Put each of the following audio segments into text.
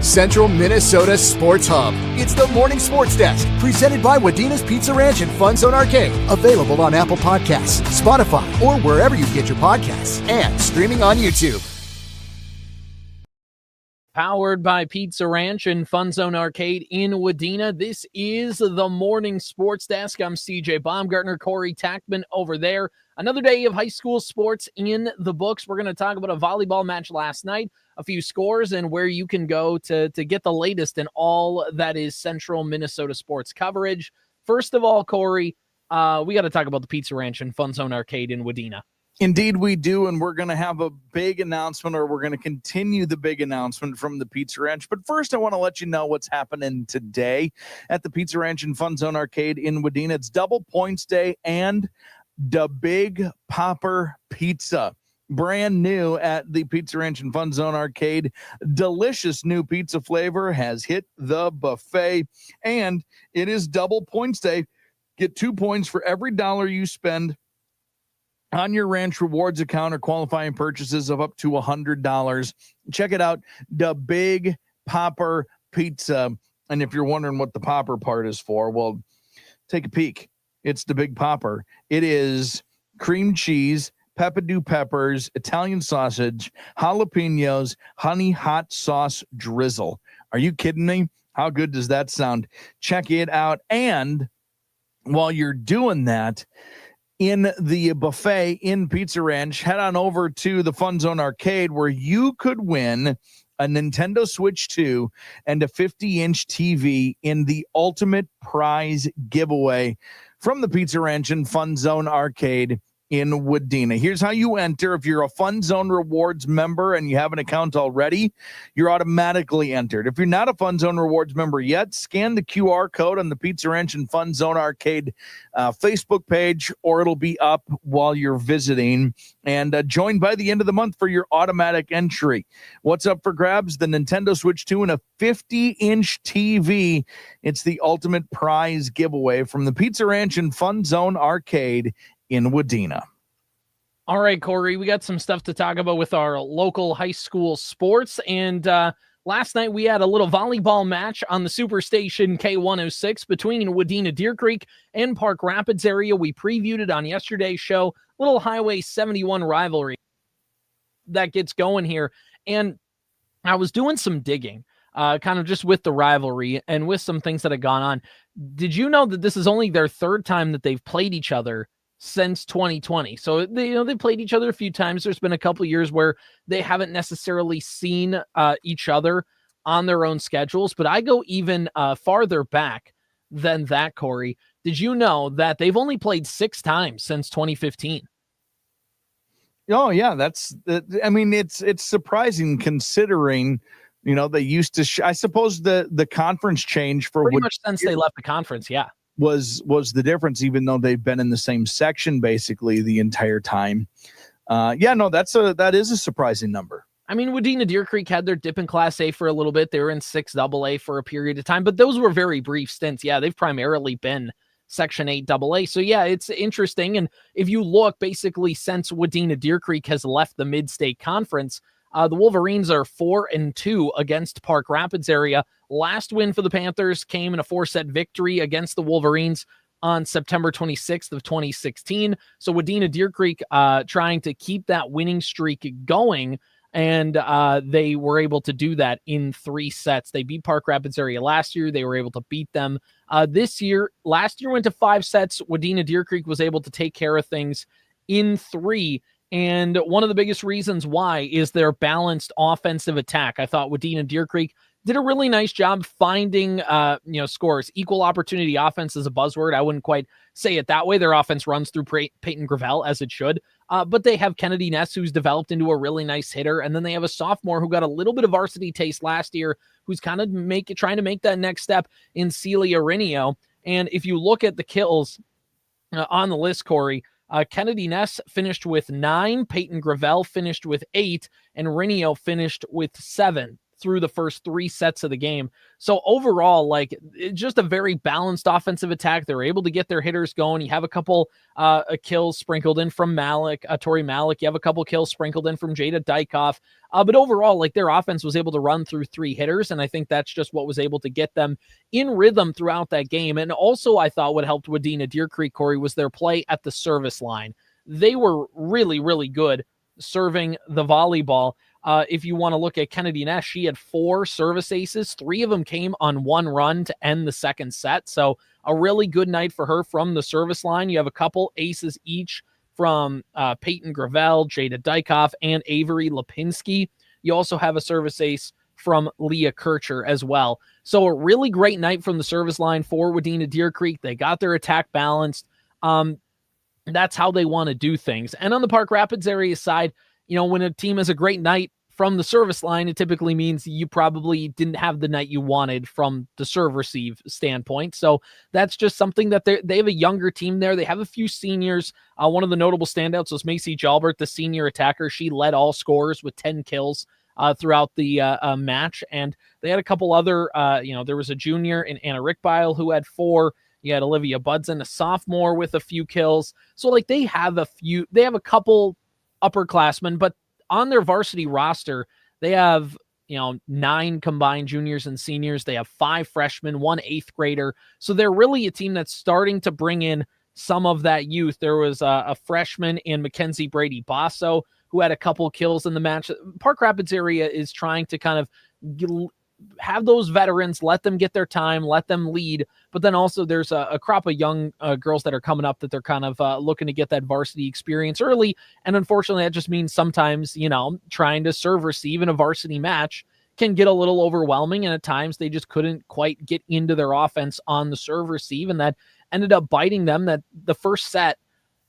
Central Minnesota Sports Hub. It's the Morning Sports Desk, presented by Wadena's Pizza Ranch and FunZone Arcade. Available on Apple Podcasts, Spotify, or wherever you get your podcasts, and streaming on YouTube. Powered by Pizza Ranch and FunZone Arcade in Wadena. This is the Morning Sports Desk. I'm CJ Baumgartner, Corey Tackman over there. Another day of high school sports in the books. We're going to talk about a volleyball match last night, a few scores, and where you can go to get the latest in all that is Central Minnesota sports coverage. First of all, Corey, we got to talk about the Pizza Ranch and FunZone Arcade in Wadena. Indeed we do, and we're going to have a big announcement, or we're going to continue the big announcement from the Pizza Ranch. But first, I want to let you know what's happening today at the Pizza Ranch and FunZone Arcade in Wadena. It's Double Points Day and the Big Popper Pizza. Brand new at the Pizza Ranch and FunZone Arcade. Delicious new pizza flavor has hit the buffet, and it is Double Points Day. Get 2 points for every $1 you spend on your Ranch Rewards account or qualifying purchases of up to $100. Check it out, the Big Popper Pizza. And if you're wondering what the popper part is for, well, take a peek. It's the Big Popper. It is cream cheese, peppadew peppers, Italian sausage, jalapenos, honey hot sauce drizzle. Are you kidding me? How good does that sound? Check it out. And while you're doing that, in the buffet in Pizza Ranch, head on over to the FunZone Arcade, where you could win a Nintendo Switch 2 and a 50-inch TV in the ultimate prize giveaway from the Pizza Ranch and FunZone Arcade in Wadena. Here's how you enter. If you're a FunZone Rewards member and you have an account already, you're automatically entered. If you're not a FunZone Rewards member yet, scan the QR code on the Pizza Ranch and FunZone Arcade Facebook page, or it'll be up while you're visiting, and join by the end of the month for your automatic entry. What's up for grabs? The Nintendo Switch 2 and a 50-inch TV. It's the ultimate prize giveaway from the Pizza Ranch and FunZone Arcade in Wadena. All right, Corey, we got some stuff to talk about with our local high school sports. And last night we had a little volleyball match on the Superstation K106 between Wadena Deer Creek and Park Rapids area. We previewed it on yesterday's show. Little Highway 71 rivalry that gets going here. And I was doing some digging, kind of just with the rivalry and with some things that had gone on. Did you know that this is only their third time that they've played each other since 2020? So they played each other a few times. There's been a couple years where they haven't necessarily seen each other on their own schedules, but I go even farther back than that, Corey. Did you know that they've only played 6 times since 2015? Oh yeah, it's surprising considering, they used to I suppose the conference change for pretty much since they left the conference, yeah, was the difference, even though they've been in the same section basically the entire time. That is a surprising number. I mean, Wadena Deer Creek had their dip in Class A for a little bit. They were in 6AA for a period of time, but those were very brief stints. Yeah, they've primarily been Section 8AA. So yeah, it's interesting. And if you look, basically since Wadena Deer Creek has left the Mid-State Conference, the Wolverines are 4-2 against Park Rapids area. Last win for the Panthers came in a 4-set victory against the Wolverines on September 26th of 2016. So Wadena Deer Creek trying to keep that winning streak going, and they were able to do that in 3 sets. They beat Park Rapids area last year. They were able to beat them last year went to 5 sets. Wadena Deer Creek was able to take care of things in 3. And one of the biggest reasons why is their balanced offensive attack. I thought Wadena Deer Creek did a really nice job finding, scores. Equal opportunity offense is a buzzword. I wouldn't quite say it that way. Their offense runs through Peyton Gravel as it should. But they have Kennedy Ness, who's developed into a really nice hitter. And then they have a sophomore who got a little bit of varsity taste last year, who's kind of trying to make that next step in Celia Rinio. And if you look at the kills on the list, Corey, Kennedy Ness finished with 9, Peyton Gravel finished with 8, and Rinio finished with 7. through the first 3 sets of the game. So overall, like, just a very balanced offensive attack. They're able to get their hitters going. You have a couple kills sprinkled in from Tori Malik. You have a couple kills sprinkled in from Jada Dykhoff. But overall, like, their offense was able to run through 3 hitters, and I think that's just what was able to get them in rhythm throughout that game. And also, I thought what helped Wadena Deer Creek, Corey, was their play at the service line. They were really, really good serving the volleyball. If you want to look at Kennedy Ness, she had 4 service aces. 3 of them came on 1 run to end the second set. So a really good night for her from the service line. You have a couple aces each from Peyton Gravel, Jada Dykhoff, and Avery Lipinski. You also have a service ace from Leah Kircher as well. So a really great night from the service line for Wadena Deer Creek. They got their attack balanced. That's how they want to do things. And on the Park Rapids area side, you know, when a team has a great night from the service line, it typically means you probably didn't have the night you wanted from the serve-receive standpoint. So that's just something that they have a younger team there. They have a few seniors. One of the notable standouts was Macy Jalbert, the senior attacker. She led all scorers with 10 kills throughout the match. And they had a couple other, there was a junior in Anna Rickbeil who had 4. You had Olivia Budson, a sophomore, with a few kills. So, like, they have a couple upperclassmen, but on their varsity roster, they have, 9 combined juniors and seniors. They have 5 freshmen, 1 8th grader. So they're really a team that's starting to bring in some of that youth. There was a freshman in Mackenzie Brady Basso who had a couple kills in the match. Park Rapids area is trying to kind of have those veterans, let them get their time, let them lead. But then also there's a crop of young girls that are coming up that they're kind of looking to get that varsity experience early. And unfortunately, that just means sometimes, trying to serve receive in a varsity match can get a little overwhelming. And at times they just couldn't quite get into their offense on the serve receive. And that ended up biting them. That the first set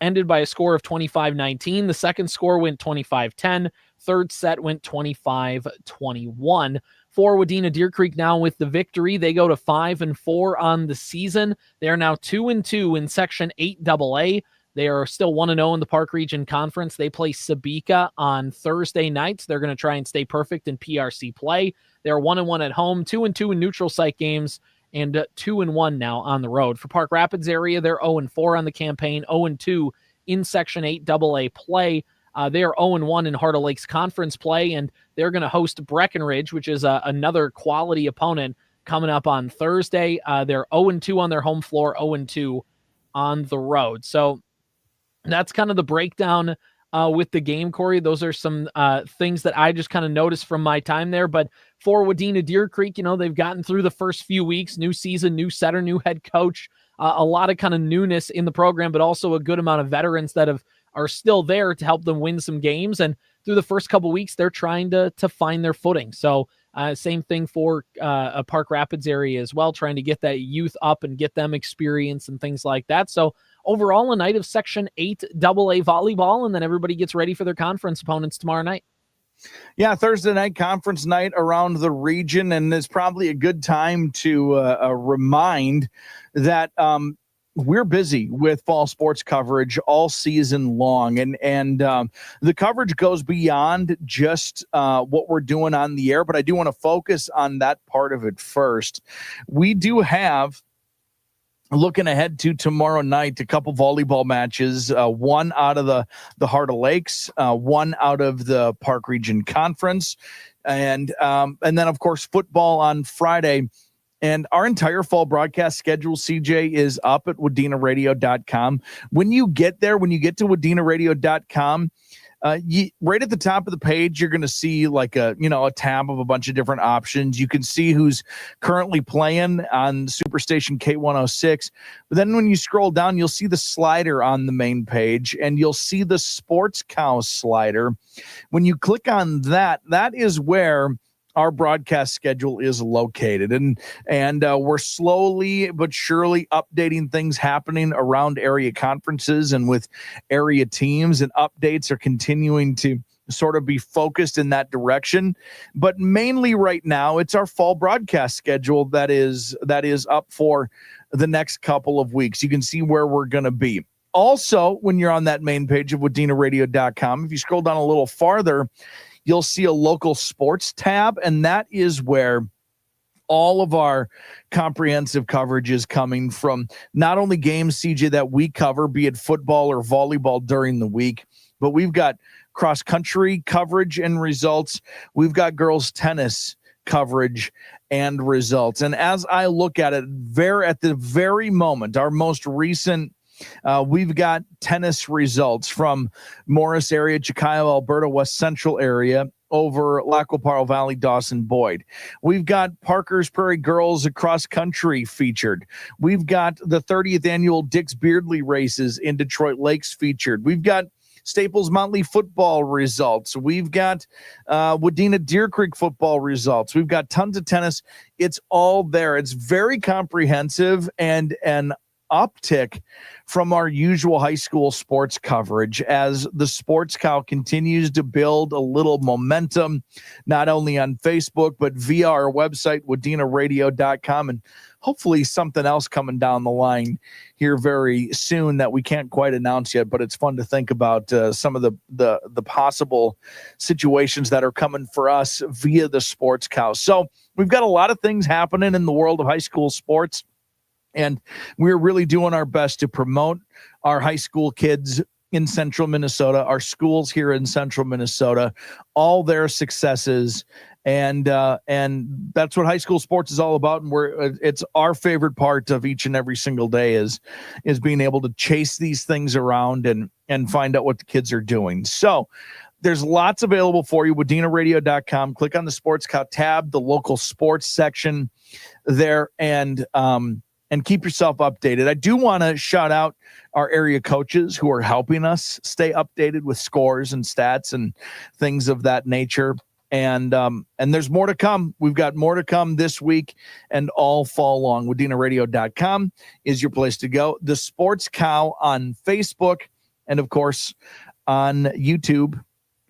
ended by a score of 25-19. The second score went 25-10. Third set went 25-21. For Wadena Deer Creek now with the victory. They go to 5-4 on the season. They are now 2-2 in Section 8 AA. They are still 1-0 in the Park Region Conference. They play Sabika on Thursday nights. They're going to try and stay perfect in PRC play. They're 1-1 at home, 2-2 in neutral site games, and 2-1 now on the road. For Park Rapids area, they're 0-4 on the campaign, 0-2 in Section 8 AA play. They are 0-1 in Heart of Lakes Conference play, and they're going to host Breckenridge, which is another quality opponent coming up on Thursday. They're 0-2 on their home floor, 0-2 on the road. So that's kind of the breakdown with the game, Corey. Those are some things that I just kind of noticed from my time there. But for Wadena Deer Creek, they've gotten through the first few weeks, new season, new setter, new head coach, a lot of kind of newness in the program, but also a good amount of veterans that are still there to help them win some games. And through the first couple weeks, they're trying to find their footing. So same thing for a Park Rapids area as well, trying to get that youth up and get them experience and things like that. So overall, a night of Section 8 AA volleyball, and then everybody gets ready for their conference opponents tomorrow night. Yeah, Thursday night conference night around the region, and it's probably a good time to remind that we're busy with fall sports coverage all season long, and the coverage goes beyond just what we're doing on the air, but I do want to focus on that part of it first. We do have, looking ahead to tomorrow night, a couple volleyball matches, one out of the Heart of Lakes, one out of the Park Region Conference, and then, of course, football on Friday. And our entire fall broadcast schedule, CJ, is up at WadenaRadio.com. When you get there, when you get to WadenaRadio.com, right at the top of the page, you're going to see like a tab of a bunch of different options. You can see who's currently playing on Superstation K106. But then when you scroll down, you'll see the slider on the main page, and you'll see the SportsCow slider. When you click on that, that is where our broadcast schedule is located, and we're slowly but surely updating things happening around area conferences and with area teams, and updates are continuing to sort of be focused in that direction. But mainly right now, it's our fall broadcast schedule that is up for the next couple of weeks. You can see where we're going to be. Also, when you're on that main page of WadenaRadio.com, if you scroll down a little farther, you'll see a local sports tab, and that is where all of our comprehensive coverage is coming from. Not only games, CJ, that we cover, be it football or volleyball during the week, but we've got cross-country coverage and results. We've got girls tennis coverage and results. And as I look at it, at the very moment, our most recent, we've got tennis results from Morris area, Chicago, Alberta, West Central area, over Lac-Qui-Parle Valley, Dawson, Boyd. We've got Parker's Prairie Girls across country featured. We've got the 30th annual Dix Beardley races in Detroit Lakes featured. We've got Staples Mountley football results. We've got Wadena Deer Creek football results. We've got tons of tennis. It's all there. It's very comprehensive and an uptick from our usual high school sports coverage as the SportsCow continues to build a little momentum, not only on Facebook, but via our website, WDenaRadio.com, and hopefully something else coming down the line here very soon that we can't quite announce yet, but it's fun to think about some of the possible situations that are coming for us via the SportsCow. So we've got a lot of things happening in the world of high school sports, and we're really doing our best to promote our high school kids in central Minnesota, our schools here in central Minnesota, all their successes. And that's what high school sports is all about. And it's our favorite part of each and every single day is being able to chase these things around and find out what the kids are doing. So there's lots available for you. WDenaRadio.com. Click on the SportsCow tab, the local sports section there, and keep yourself updated. I do want to shout out our area coaches who are helping us stay updated with scores and stats and things of that nature. And there's more to come. We've got more to come this week and all fall long. WDenaRadio.com is your place to go. The SportsCow on Facebook and, of course, on YouTube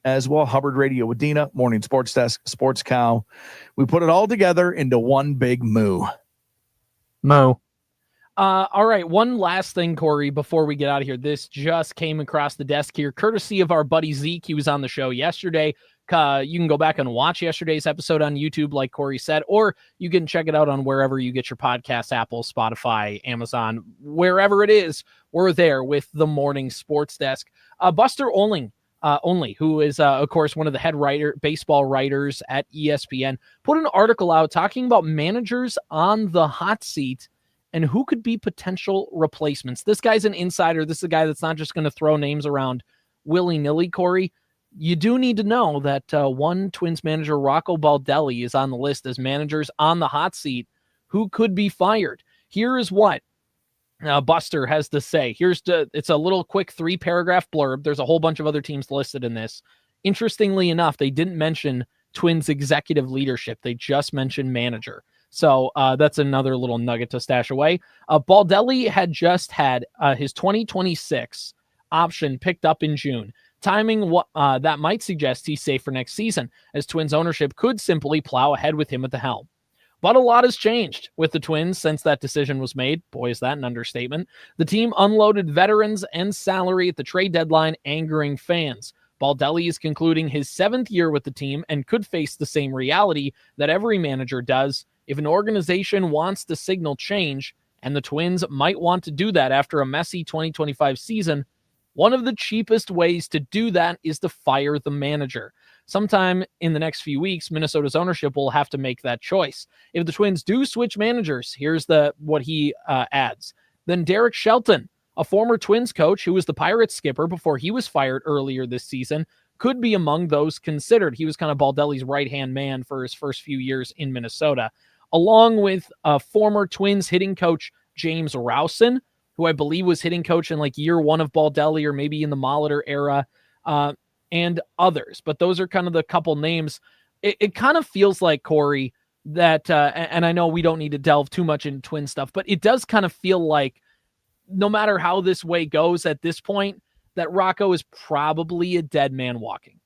as well. Hubbard Radio Wadena, Morning Sports Desk, SportsCow. We put it all together into one big moo. All right, one last thing, Corey, before we get out of here. This just came across the desk here, courtesy of our buddy Zeke. He was on the show yesterday. You can go back and watch yesterday's episode on YouTube, like Corey said, or you can check it out on wherever you get your podcasts, Apple, Spotify, Amazon, wherever it is. We're there with the Morning Sports Desk. Buster Olney, who is, of course, one of the head baseball writers at ESPN, put an article out talking about managers on the hot seat and who could be potential replacements. This guy's an insider. This is a guy that's not just going to throw names around willy-nilly, Corey. You do need to know that one Twins manager, Rocco Baldelli, is on the list as managers on the hot seat who could be fired. Here is what Buster has to say. It's a little quick 3-paragraph blurb. There's a whole bunch of other teams listed in this. Interestingly enough, they didn't mention Twins executive leadership. They just mentioned manager. So that's another little nugget to stash away. Baldelli had just had his 2026 option picked up in June. Timing that might suggest he's safe for next season, as Twins ownership could simply plow ahead with him at the helm. But a lot has changed with the Twins since that decision was made. Boy, is that an understatement. The team unloaded veterans and salary at the trade deadline, angering fans. Baldelli is concluding his 7th year with the team and could face the same reality that every manager does. If an organization wants to signal change, and the Twins might want to do that after a messy 2025 season, one of the cheapest ways to do that is to fire the manager. Sometime in the next few weeks, Minnesota's ownership will have to make that choice. If the Twins do switch managers, here's what he adds. Then Derek Shelton, a former Twins coach who was the Pirates skipper before he was fired earlier this season, could be among those considered. He was kind of Baldelli's right-hand man for his first few years in Minnesota, along with former Twins hitting coach James Rowson, who I believe was hitting coach in like year 1 of Baldelli or maybe in the Molitor era, and others. But those are kind of the couple names. It kind of feels like, Corey, that, and I know we don't need to delve too much into Twin stuff, but it does kind of feel like no matter how this way goes at this point, that Rocco is probably a dead man walking.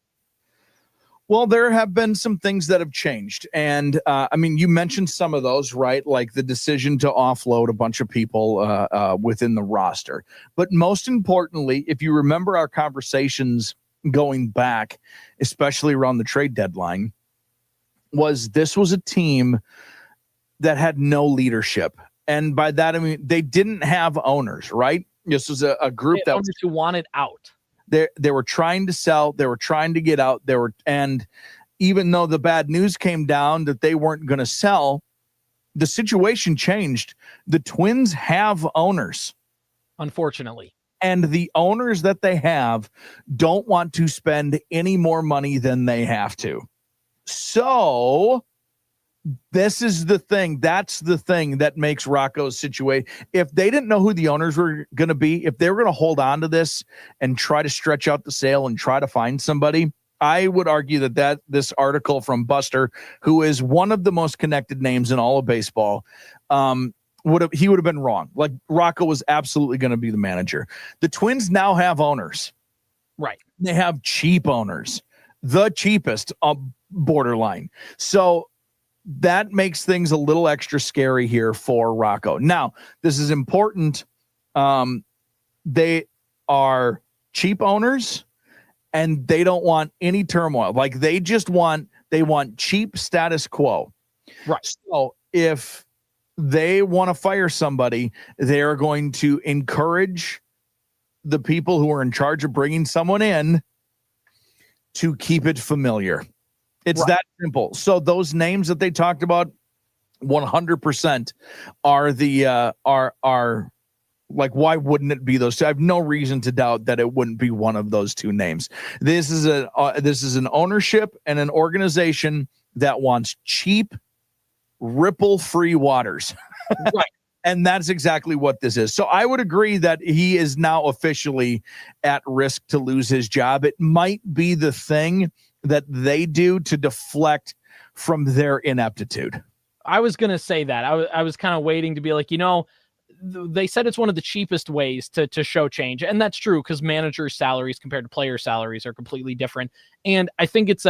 Well, there have been some things that have changed. And I mean, you mentioned some of those, right? Like the decision to offload a bunch of people within the roster. But most importantly, if you remember our conversations going back, especially around the trade deadline, was this was a team that had no leadership. And by that, I mean, they didn't have owners, right? This was a group that owners who wanted out. They were trying to sell. They were trying to get out. And even though the bad news came down that they weren't going to sell, the situation changed. The Twins have owners, unfortunately. And the owners that they have don't want to spend any more money than they have to. So this is the thing. That's the thing that makes Rocco's situation. If they didn't know who the owners were going to be, if they were going to hold on to this and try to stretch out the sale and try to find somebody, I would argue that this article from Buster, who is one of the most connected names in all of baseball, would have been wrong. Like, Rocco was absolutely going to be the manager. The Twins now have owners. Right. They have cheap owners, the cheapest borderline. So that makes things a little extra scary here for Rocco. Now, this is important. They are cheap owners and they don't want any turmoil. Like, they want cheap status quo. Right. So if they want to fire somebody, they are going to encourage the people who are in charge of bringing someone in to keep it familiar. It's right. That simple. So those names that they talked about, 100% are the are like, why wouldn't it be those two? I have no reason to doubt that it wouldn't be one of those two names. This is an ownership and an organization that wants cheap, ripple-free waters. Right. And that's exactly what this is. So I would agree that he is now officially at risk to lose his job. It might be the thing that they do to deflect from their ineptitude. I was going to say that. I was kind of waiting to be like, they said it's one of the cheapest ways to show change. And that's true, because managers' salaries compared to player salaries are completely different. And I think it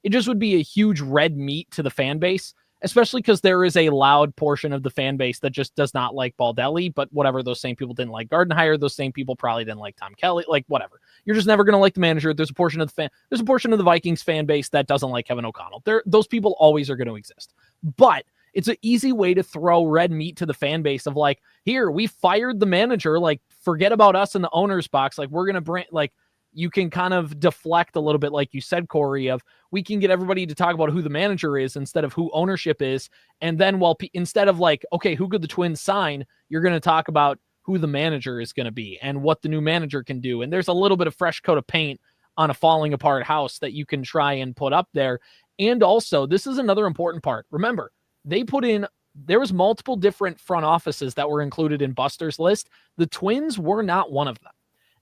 just would be a huge red meat to the fan base, especially because there is a loud portion of the fan base that just does not like Baldelli, but whatever, those same people didn't like Gardenhire, those same people probably didn't like Tom Kelly, like whatever. You're just never going to like the manager. There's a portion of the Vikings fan base that doesn't like Kevin O'Connell. Those people always are going to exist. But it's an easy way to throw red meat to the fan base of like, here, we fired the manager, like, forget about us in the owner's box. Like, we're going to bring, like, you can kind of deflect a little bit, like you said, Corey, of we can get everybody to talk about who the manager is instead of who ownership is. And then instead of like, okay, who could the Twins sign? You're going to talk about who the manager is going to be and what the new manager can do. And there's a little bit of fresh coat of paint on a falling apart house that you can try and put up there. And also, this is another important part. Remember, there was multiple different front offices that were included in Buster's list. The Twins were not one of them.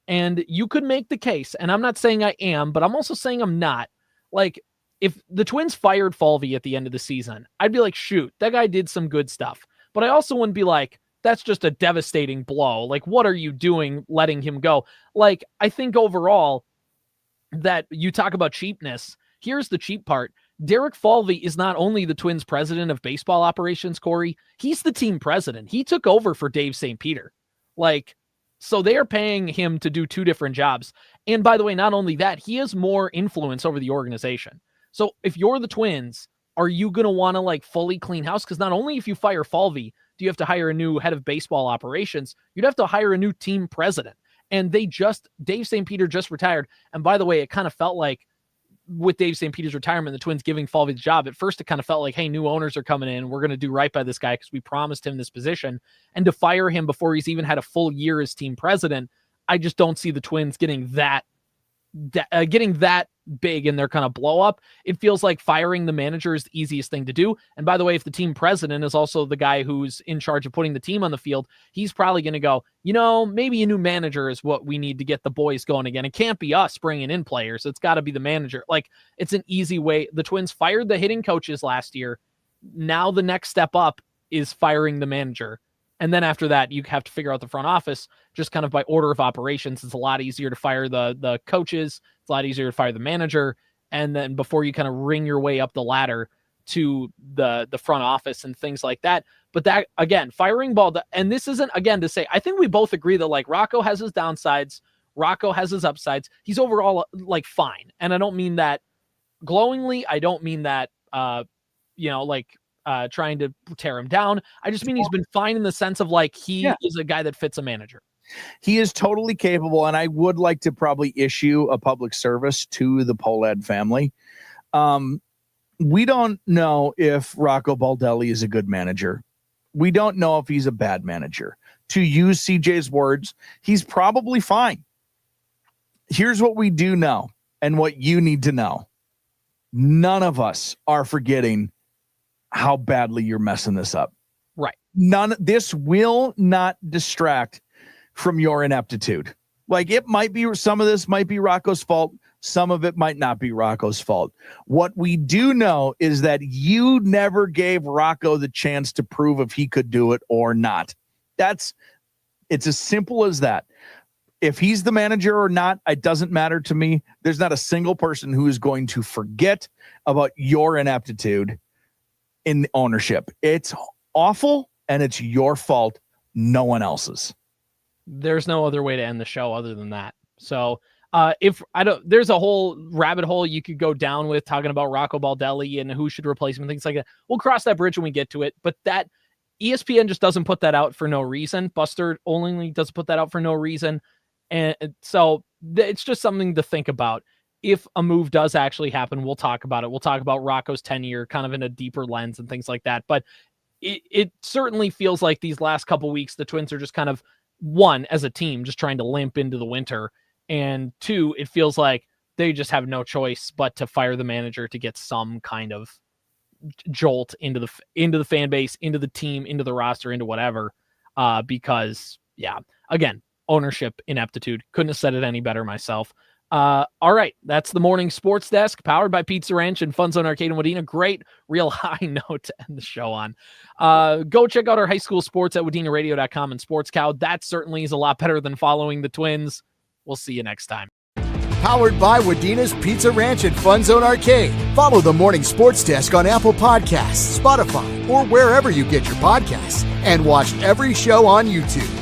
And you could make the case, and I'm not saying I am, but I'm also saying I'm not. Like, if the Twins fired Falvey at the end of the season, I'd be like, shoot, that guy did some good stuff. But I also wouldn't be like, that's just a devastating blow. Like, what are you doing letting him go? Like, I think overall that you talk about cheapness. Here's the cheap part. Derek Falvey is not only the Twins president of baseball operations, Corey, he's the team president. He took over for Dave St. Peter. Like, so they are paying him to do two different jobs. And by the way, not only that, he has more influence over the organization. So if you're the Twins, are you going to want to like fully clean house? Because not only if you fire Falvey, do you have to hire a new head of baseball operations, you'd have to hire a new team president. And Dave St. Peter just retired. And by the way, it kind of felt like with Dave St. Peter's retirement, the Twins giving Falvey the job, at first it kind of felt like, hey, new owners are coming in. We're going to do right by this guy because we promised him this position. And to fire him before he's even had a full year as team president, I just don't see the Twins getting that big in their kind of blow up. It feels like firing the manager is the easiest thing to do. And by the way, if the team president is also the guy who's in charge of putting the team on the field, he's probably going to go, maybe a new manager is what we need to get the boys going again. It can't be us bringing in players. It's got to be the manager. Like, it's an easy way. The Twins fired the hitting coaches last year. Now the next step up is firing the manager. And then after that, you have to figure out the front office just kind of by order of operations. It's a lot easier to fire the coaches. It's a lot easier to fire the manager. And then before you kind of ring your way up the ladder to the front office and things like that. But that, again, firing and this isn't, again, to say, I think we both agree that like Rocco has his downsides. Rocco has his upsides. He's overall like fine. And I don't mean that glowingly. I don't mean that, trying to tear him down. I just mean he's been fine in the sense of like he is a guy that fits a manager. He is totally capable, and I would like to probably issue a public service to the Polad family. We don't know if Rocco Baldelli is a good manager. We don't know if he's a bad manager. To use CJ's words, he's probably fine. Here's what we do know and what you need to know. None of us are forgetting how badly you're messing this up. Right. This will not distract from your ineptitude. Like, it might be, some of this might be Rocco's fault. Some of it might not be Rocco's fault. What we do know is that you never gave Rocco the chance to prove if he could do it or not. It's as simple as that. If he's the manager or not, it doesn't matter to me. There's not a single person who is going to forget about your ineptitude in ownership. It's awful, and it's your fault, no one else's. There's no other way to end the show other than that. So there's a whole rabbit hole you could go down with talking about Rocco Baldelli and who should replace him and things like that. We'll cross that bridge when we get to it, but that ESPN just doesn't put that out for no reason. Buster only doesn't put that out for no reason. And so it's just something to think about. If a move does actually happen, we'll talk about it. We'll talk about Rocco's tenure kind of in a deeper lens and things like that. But it certainly feels like these last couple weeks, the Twins are just kind of, one, as a team, just trying to limp into the winter. And two, it feels like they just have no choice but to fire the manager to get some kind of jolt into the fan base, into the team, into the roster, into whatever. Because, again, ownership ineptitude. Couldn't have said it any better myself. All right, that's the morning sports desk powered by Pizza Ranch and FunZone Arcade in Wadena. Great, real high note to end the show on. Go check out our high school sports at WDenaRadio.com and SportsCow. That certainly is a lot better than following the Twins. We'll see you next time. Powered by Wadena's Pizza Ranch and FunZone Arcade. Follow the morning sports desk on Apple Podcasts, Spotify, or wherever you get your podcasts, and watch every show on YouTube.